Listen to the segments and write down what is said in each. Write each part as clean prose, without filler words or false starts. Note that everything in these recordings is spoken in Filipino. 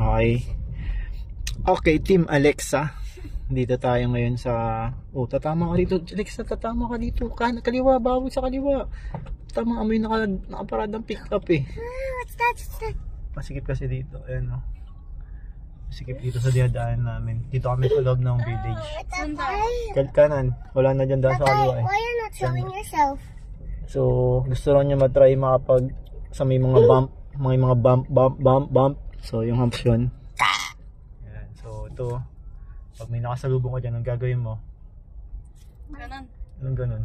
Okay. Okay, Team Alexa. Dito tayo ngayon sa... Oh, tatama ka dito. Alexa, tatama ka dito. Kaliwa, bawal sa kaliwa. Tama, amoy nakaparadang pick up eh. What's that? Masikip kasi dito. Ayan o. Masikip dito sa diadaan namin. Dito kami sa loob ng village. Kanan. Wala na dyan daan sa kaliwa eh. Why you're not showing yourself? So, gusto rin niya matry makapag sa may mga bump. Mga bump. So, yung humps yun. Ayan. So, ito. Pag may nakasalubong ka dyan, ang gagawin mo? Ganon. Anong ganon?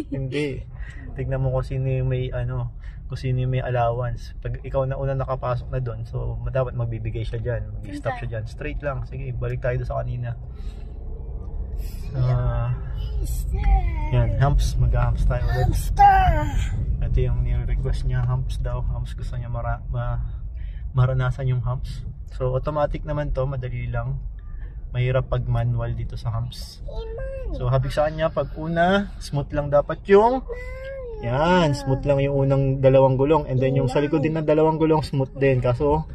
Hindi. Tignan mo kung sino yung may kung sino yung may allowance. Pag ikaw na una nakapasok na doon, so dapat magbibigay siya dyan. Mag-stop siya dyan. Straight lang. Sige, balik tayo doon sa kanina. Yan, humps. Mag-humps tayo ulit. Ito yung nire-request niya, humps daw. Humps, gusto niya maranasan yung humps. So automatic naman to, madali lang. Mahirap pag manual dito sa humps. So habig sa kanya, pag una, smooth lang dapat yung yan, smooth lang yung unang dalawang gulong. And then yung sa likod din ng dalawang gulong, smooth din. Kaso,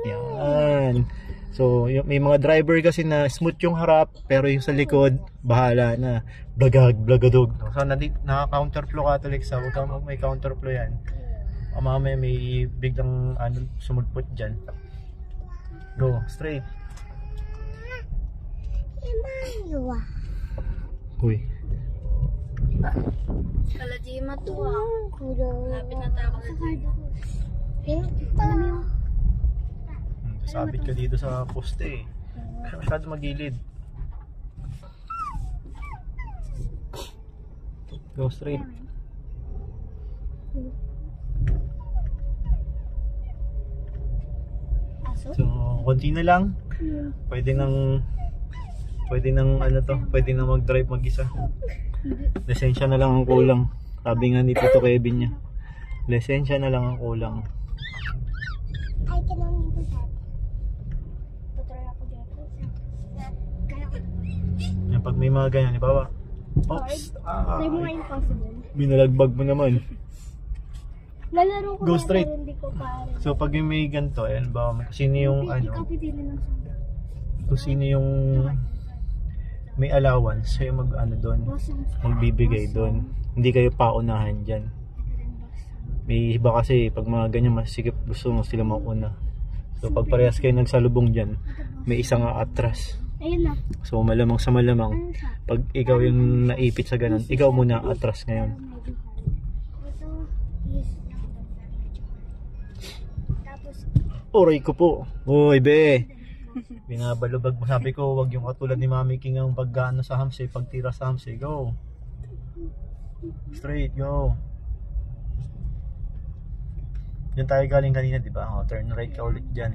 yan. So may mga driver kasi na smooth yung harap, pero yung sa likod, bahala na. Blagadog. So naka-counterflow ka, Alexa. Huwag kang may counterflow yan. Mamaya may biglang sumulpot dyan. Go, straight. Uy. Kalajima to Lapit na tayo Sabit ka dito sa poste eh. Masyado magilid. Go straight. So, konti na lang. Pwede nang pwede nang mag-drive mag-isa. Lisensya na lang ang kulang. Sabi nga ni Tito Kevin niya. Lisensya na lang ang kulang. I can only do that. Tuturuan ako dito. Yan, pag may mga ganyan, ibawa. Oops! Try mo nga impossible. Binalagbag mo naman. Lalaro ko Go na straight. pero hindi ko pare. So pag may ganito, ayan ba, sino yung Ikaw pipili ng sanda. kung sino yung may allowance, siya yung doon, magbibigay doon. Hindi kayo paunahan dyan. May iba kasi, pag mga ganyan masikip, gusto mo sila mauna. So pag parehas kayo nagsalubong dyan, may isang atras. Ayun na. So malamang sa malamang, pag ikaw yung naipit sa ganun, ikaw muna atras ngayon. Oray ko po. Uy be, binabalubag mo. Sabi ko, wag yung katulad ni Mami King ang paggaano sa hamsi, pagtira sa hamsi. Go straight, go. Diyan tayo galing kanina, di ba? Turn right ka ulit dyan.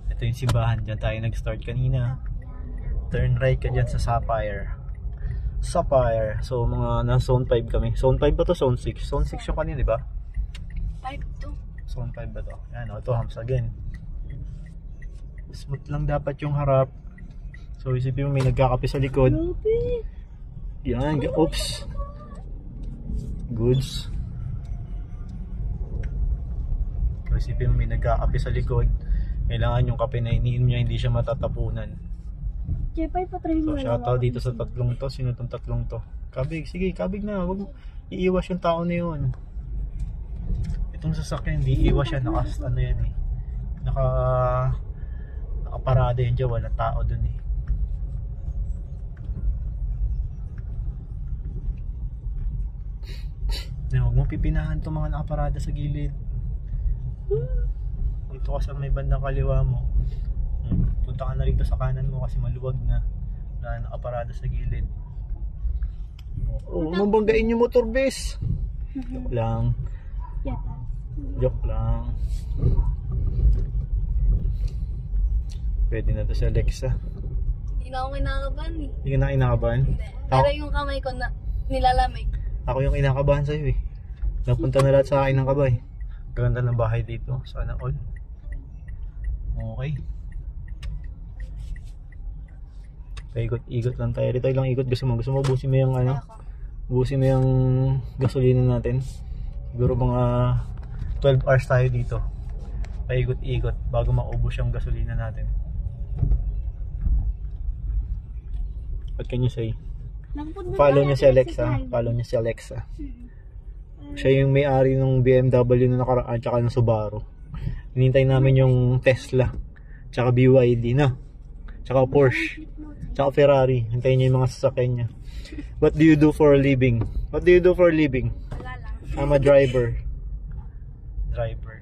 Ito yung simbahan, dyan tayo nag-start kanina. Turn right ka dyan sa Sapphire. So mga na zone 5 kami. Zone 5 ba to? Zone 6? Zone 6 yung kanina, di ba? 5-2. Zone 5 ba to? Yan, ito humps again. Smooth lang dapat yung harap. So isipin mo may nagkakape sa likod. Yan, oops. Goods. So isipin mo may nagkakape sa likod. Kailangan yung kape na iniinom niya hindi siya matatapunan. Jepay, patry mo. So shoutout dito sa tatlong to. Sino tong tatlong to? Kabig, sige kabig na. Huwag mo iiwas yung tao na yun. Itong sasakyan hindi iiwas yan. Yan eh. Nakaparada yun dyan, walang tao dun eh. Huwag mo pipinahan itong mga nakaparada sa gilid. Dito ka sa may bandang kaliwa mo. Punta ka na rito sa kanan mo kasi maluwag na nakaparada sa gilid. Oh, mabanggain yung motor base. Joke lang. Joke lang. Pwede na to si Alexa. Hindi na ako kinakabahan eh. Hindi ka na kinakabahan? Pero yung kamay ko na nilalamig. Ako yung kinakabahan sa'yo eh. Napunta na lahat sa akin ng kabay. Ganda ng bahay dito. Sana all. Okay. Ikot lang tayo. Rito lang ikot. Gusto mo ubusin mo yung ubusin mo yung gasolina natin. Siguro mga 12 hours tayo dito. paikot-ikot bago maubos yung gasolina natin. What can you say? Follow niya si Alexa. Follow niya si Alexa. Siya yung may-ari ng BMW na nakaraan tsaka ng Subaru. Hinintay namin yung Tesla tsaka BYD na. Tsaka Porsche. Tsaka Ferrari. Hintayin niya yung mga sasakyan niya. What do you do for a living? What do you do for a living? Wala lang. I'm a driver. Driver.